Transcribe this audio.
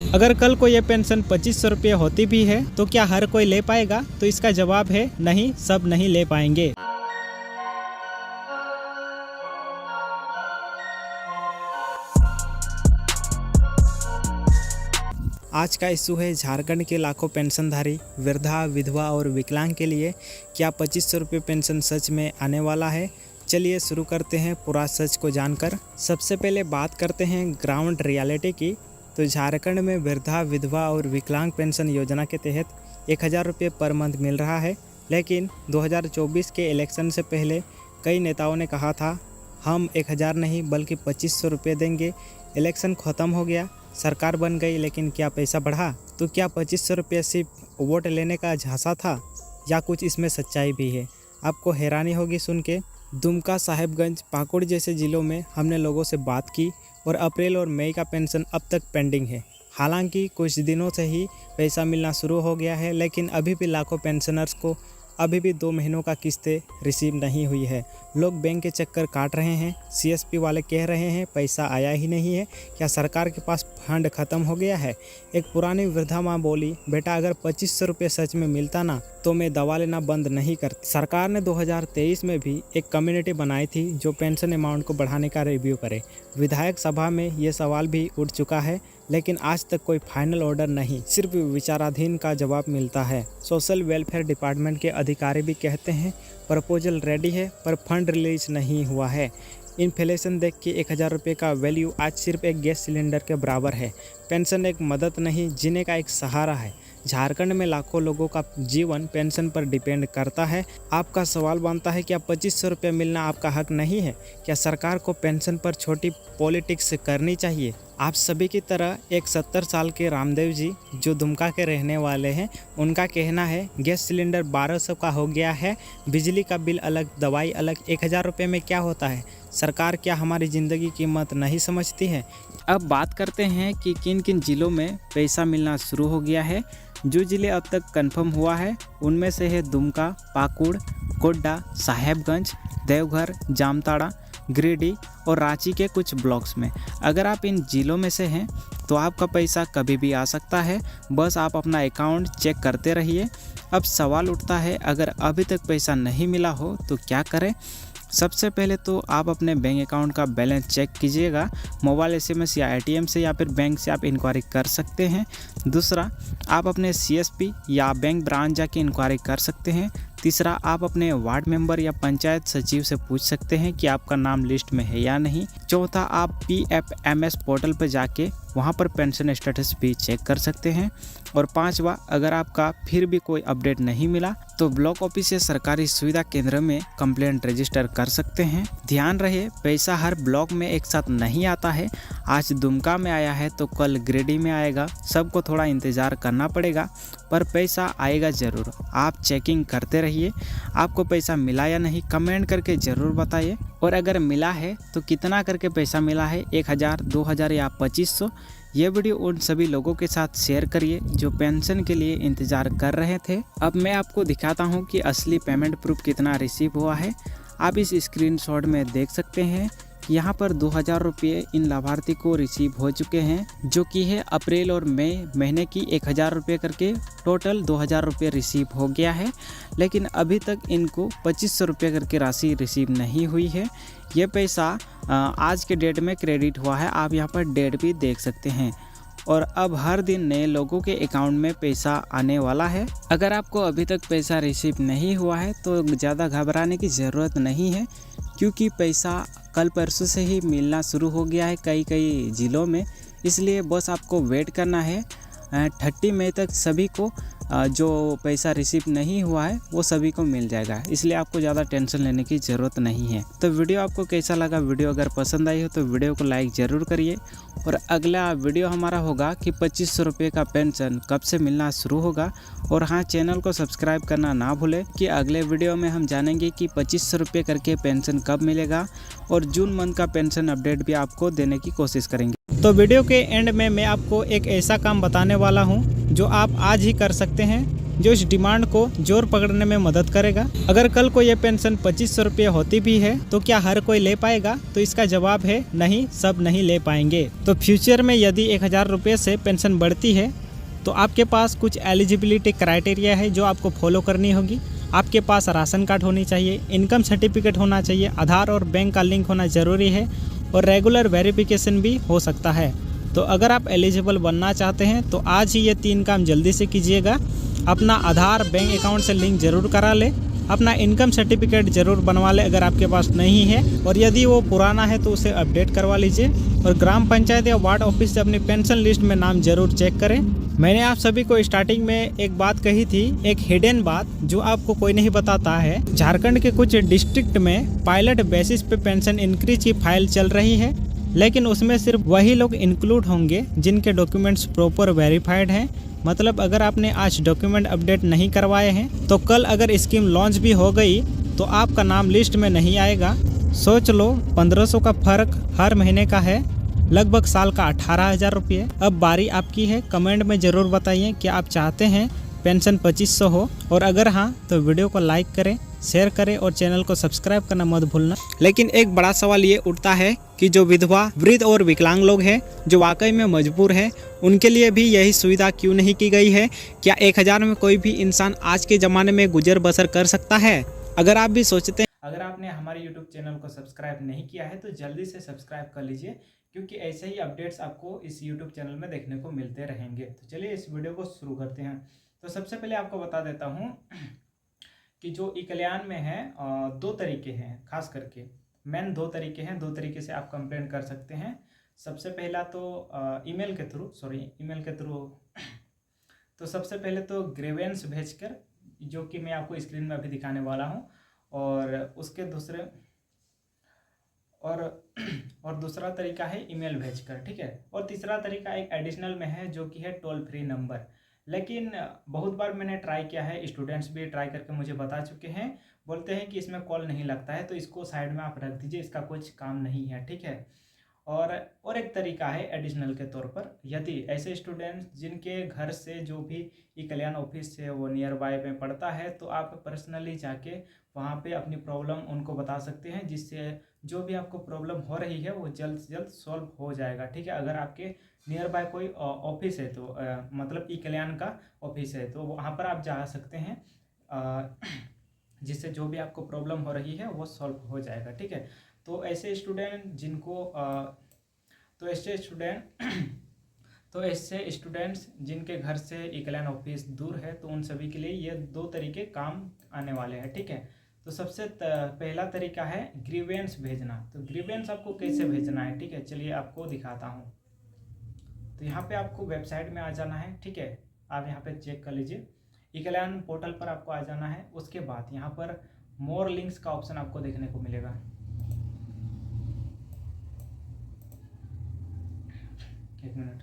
अगर कल को ये पेंशन 2500 रुपये होती भी है तो क्या हर कोई ले पाएगा? तो इसका जवाब है नहीं, सब नहीं ले पाएंगे। आज का इशू है झारखंड के लाखों पेंशनधारी वृद्धा, विधवा और विकलांग के लिए क्या 2500 रुपये पेंशन सच में आने वाला है? चलिए शुरू करते हैं पूरा सच को जानकर। सबसे पहले बात करते हैं ग्राउंड रियलिटी की। तो झारखंड में वृद्धा, विधवा और विकलांग पेंशन योजना के तहत 1000 रुपये पर मंथ मिल रहा है। लेकिन 2024 के इलेक्शन से पहले कई नेताओं ने कहा था हम 1000 नहीं बल्कि 2500 रुपये देंगे। इलेक्शन ख़त्म हो गया, सरकार बन गई, लेकिन क्या पैसा बढ़ा? तो क्या 2500 रुपये सिर्फ वोट लेने का झांसा था या कुछ इसमें सच्चाई भी है? आपको हैरानी होगी सुन के। दुमका, साहेबगंज, पाकुड़ जैसे ज़िलों में हमने लोगों से बात की और अप्रैल और मई का पेंशन अब तक पेंडिंग है। हालांकि कुछ दिनों से ही पैसा मिलना शुरू हो गया है, लेकिन अभी भी लाखों पेंशनर्स को अभी भी 2 महीनों का किस्तें रिसीव नहीं हुई है। लोग बैंक के चक्कर काट रहे हैं। सीएसपी वाले कह रहे हैं पैसा आया ही नहीं है। क्या सरकार के पास फंड ख़त्म हो गया है? एक पुरानी वृद्धा माँ बोली, बेटा अगर 2500 रुपये सच में मिलता ना तो मैं दवा लेना बंद नहीं करती। सरकार ने 2023 में भी एक कम्युनिटी बनाई थी जो पेंशन अमाउंट को बढ़ाने का रिव्यू करे। विधायक सभा में ये सवाल भी उठ चुका है, लेकिन आज तक कोई फाइनल ऑर्डर नहीं, सिर्फ विचाराधीन का जवाब मिलता है। सोशल वेलफेयर डिपार्टमेंट के अधिकारी भी कहते हैं प्रपोजल रेडी है पर फंड रिलीज नहीं हुआ है। इन्फ्लेशन देख के 1000 रुपये का वैल्यू आज सिर्फ एक गैस सिलेंडर के बराबर है। पेंशन एक मदद नहीं, जीने का एक सहारा है। झारखंड में लाखों लोगों का जीवन पेंशन पर डिपेंड करता है। आपका सवाल बनता है क्या 2500 रुपये मिलना आपका हक नहीं है? क्या सरकार को पेंशन पर छोटी पॉलिटिक्स करनी चाहिए? आप सभी की तरह एक 70 साल के रामदेव जी जो दुमका के रहने वाले हैं, उनका कहना है गैस सिलेंडर 1200 का हो गया है, बिजली का बिल अलग, दवाई अलग, 1000 रुपये में क्या होता है? सरकार क्या हमारी ज़िंदगी की कीमत नहीं समझती है? अब बात करते हैं कि किन किन ज़िलों में पैसा मिलना शुरू हो गया है। जो ज़िले अब तक कंफर्म हुआ है उनमें से है दुमका, पाकुड़, गोड्डा, साहेबगंज, देवघर, जामताड़ा, गिरिडीह और रांची के कुछ ब्लॉक्स में। अगर आप इन ज़िलों में से हैं तो आपका पैसा कभी भी आ सकता है, बस आप अपना अकाउंट चेक करते रहिए। अब सवाल उठता है अगर अभी तक पैसा नहीं मिला हो तो क्या करें? सबसे पहले तो आप अपने बैंक अकाउंट का बैलेंस चेक कीजिएगा। मोबाइल एसएमएस या एटीएम से या फिर बैंक से आप इंक्वायरी कर सकते हैं। दूसरा, आप अपने सीएसपी या बैंक ब्रांच जाके इंक्वायरी कर सकते हैं। तीसरा, आप अपने वार्ड मेंबर या पंचायत सचिव से पूछ सकते हैं कि आपका नाम लिस्ट में है या नहीं। चौथा, आप पीएफएमएस पोर्टल पर जाके वहां पर पेंशन स्टेटस भी चेक कर सकते हैं। और पांचवा, अगर आपका फिर भी कोई अपडेट नहीं मिला तो ब्लॉक ऑफिस या सरकारी सुविधा केंद्र में कंप्लेंट रजिस्टर कर सकते हैं। ध्यान रहे, पैसा हर ब्लॉक में एक साथ नहीं आता है। आज दुमका में आया है तो कल गिरिडीह में आएगा। सबको थोड़ा इंतज़ार करना पड़ेगा, पर पैसा आएगा ज़रूर। आप चेकिंग करते रहिए। आपको पैसा मिला या नहीं कमेंट करके ज़रूर बताइए। और अगर मिला है तो कितना करके पैसा मिला है, 1000, 2000 या 2500? ये वीडियो उन सभी लोगों के साथ शेयर करिए जो पेंशन के लिए इंतज़ार कर रहे थे। अब मैं आपको दिखाता हूँ कि असली पेमेंट प्रूफ कितना रिसीव हुआ है। आप इस स्क्रीनशॉट में देख सकते हैं यहाँ पर 2000 रुपये इन लाभार्थी को रिसीव हो चुके हैं, जो कि है अप्रैल और मई महीने की 1000 रुपये करके टोटल 2000 रुपये रिसीव हो गया है। लेकिन अभी तक इनको 2500 रुपये करके राशि रिसीव नहीं हुई है। ये पैसा आज के डेट में क्रेडिट हुआ है। आप यहाँ पर डेट भी देख सकते हैं। और अब हर दिन नए लोगों के अकाउंट में पैसा आने वाला है। अगर आपको अभी तक पैसा रिसीव नहीं हुआ है तो ज़्यादा घबराने की ज़रूरत नहीं है, क्योंकि पैसा कल परसों से ही मिलना शुरू हो गया है कई ज़िलों में। इसलिए बस आपको वेट करना है। 30 मई तक सभी को जो पैसा रिसीव नहीं हुआ है वो सभी को मिल जाएगा। इसलिए आपको ज़्यादा टेंशन लेने की ज़रूरत नहीं है। तो वीडियो आपको कैसा लगा? वीडियो अगर पसंद आई हो तो वीडियो को लाइक ज़रूर करिए। और अगला वीडियो हमारा होगा कि 2500 रुपये का पेंशन कब से मिलना शुरू होगा। और हाँ, चैनल को सब्सक्राइब करना ना भूलें कि अगले वीडियो में हम जानेंगे कि 2500 रुपये करके पेंशन कब मिलेगा। और जून मंथ का पेंशन अपडेट भी आपको देने की कोशिश करेंगे। तो वीडियो के एंड में मैं आपको एक ऐसा काम बताने वाला हूं जो आप आज ही कर सकते हैं। जो इस डिमांड को जोर पकड़ने में मदद करेगा। अगर कल को ये पेंशन 2500 रुपये होती भी है तो क्या हर कोई ले पाएगा? तो इसका जवाब है नहीं, सब नहीं ले पाएंगे। तो फ्यूचर में यदि 1000 रुपये से पेंशन बढ़ती है तो आपके पास कुछ एलिजिबिलिटी क्राइटेरिया है जो आपको फॉलो करनी होगी। आपके पास राशन कार्ड होनी चाहिए, इनकम सर्टिफिकेट होना चाहिए, आधार और बैंक का लिंक होना ज़रूरी है और रेगुलर वेरिफिकेशन भी हो सकता है। तो अगर आप एलिजिबल बनना चाहते हैं तो आज ही ये 3 काम जल्दी से कीजिएगा। अपना आधार बैंक अकाउंट से लिंक ज़रूर करा ले, अपना इनकम सर्टिफिकेट ज़रूर बनवा ले अगर आपके पास नहीं है, और यदि वो पुराना है तो उसे अपडेट करवा लीजिए, और ग्राम पंचायत या वार्ड ऑफिस से अपनी पेंशन लिस्ट में नाम जरूर चेक करें। मैंने आप सभी को स्टार्टिंग में एक बात कही थी, एक हिडन बात जो आपको कोई नहीं बताता है। झारखंड के कुछ डिस्ट्रिक्ट में पायलट बेसिस पे पेंशन इंक्रीज की फाइल चल रही है, लेकिन उसमें सिर्फ वही लोग इंक्लूड होंगे जिनके डॉक्यूमेंट्स प्रॉपर वेरीफाइड हैं। मतलब अगर आपने आज डॉक्यूमेंट अपडेट नहीं करवाए हैं तो कल अगर स्कीम लॉन्च भी हो गई तो आपका नाम लिस्ट में नहीं आएगा। सोच लो, 1500 का फर्क हर महीने का है, लगभग साल का 18,000 रुपये। अब बारी आपकी है, कमेंट में ज़रूर बताइए कि आप चाहते हैं पेंशन 2500 हो, और अगर हाँ तो वीडियो को लाइक करें, शेयर करें और चैनल को सब्सक्राइब करना मत भूलना। लेकिन एक बड़ा सवाल ये उठता है कि जो विधवा, वृद्ध और विकलांग लोग हैं जो वाकई में मजबूर हैं, उनके लिए भी यही सुविधा क्यों नहीं की गई है? क्या 1000 में कोई भी इंसान आज के ज़माने में गुजर बसर कर सकता है? अगर आप भी सोचते हैं, अगर आपने हमारे YouTube चैनल को सब्सक्राइब नहीं किया है तो जल्दी से सब्सक्राइब कर लीजिए, क्योंकि ऐसे ही अपडेट्स आपको इस YouTube चैनल में देखने को मिलते रहेंगे। तो चलिए इस वीडियो को शुरू करते हैं। तो सबसे पहले आपको बता देता हूँ कि जो ई कल्याण में है 2 तरीके हैं, खास करके मेन 2 तरीके हैं। 2 तरीके से आप कंप्लेन कर सकते हैं। सबसे पहला तो ईमेल के थ्रू तो सबसे पहले तो ग्रीवेंस भेजकर, जो कि मैं आपको स्क्रीन में अभी दिखाने वाला हूं, और उसके दूसरे और दूसरा तरीका है ईमेल भेजकर, ठीक है। और तीसरा तरीका एक एडिशनल में है जो कि है टोल फ्री नंबर। लेकिन बहुत बार मैंने ट्राई किया है, स्टूडेंट्स भी ट्राई करके मुझे बता चुके हैं, बोलते हैं कि इसमें कॉल नहीं लगता है, तो इसको साइड में आप रख दीजिए, इसका कुछ काम नहीं है, ठीक है। और एक तरीका है एडिशनल के तौर पर, यदि ऐसे स्टूडेंट्स जिनके घर से जो भी ई कल्याण ऑफिस है वो नियर बाय में पड़ता है, तो आप पर्सनली जाके वहाँ पे अपनी प्रॉब्लम उनको बता सकते हैं, जिससे जो भी आपको प्रॉब्लम हो रही है वो जल्द से जल्द सॉल्व हो जाएगा, ठीक है। अगर आपके नियर बाय कोई ऑफिस है तो मतलब ई कल्याण का ऑफिस है तो वहाँ पर आप जा सकते हैं, जिससे जो भी आपको प्रॉब्लम हो रही है वो सॉल्व हो जाएगा, ठीक है। तो ऐसे स्टूडेंट्स जिनके घर से ई कल्याण ऑफिस दूर है, तो उन सभी के लिए ये 2 तरीके काम आने वाले हैं, ठीक है। तो सबसे पहला तरीका है ग्रीवेंस भेजना। तो ग्रीवेंस आपको कैसे भेजना है, ठीक है, चलिए आपको दिखाता हूँ। तो यहाँ पे आपको वेबसाइट में आ जाना है, ठीक है। आप यहाँ पे चेक कर लीजिए, ई कल्याण पोर्टल पर आपको आ जाना है। उसके बाद यहाँ पर मोर लिंक्स का ऑप्शन आपको देखने को मिलेगा। एक मिनट,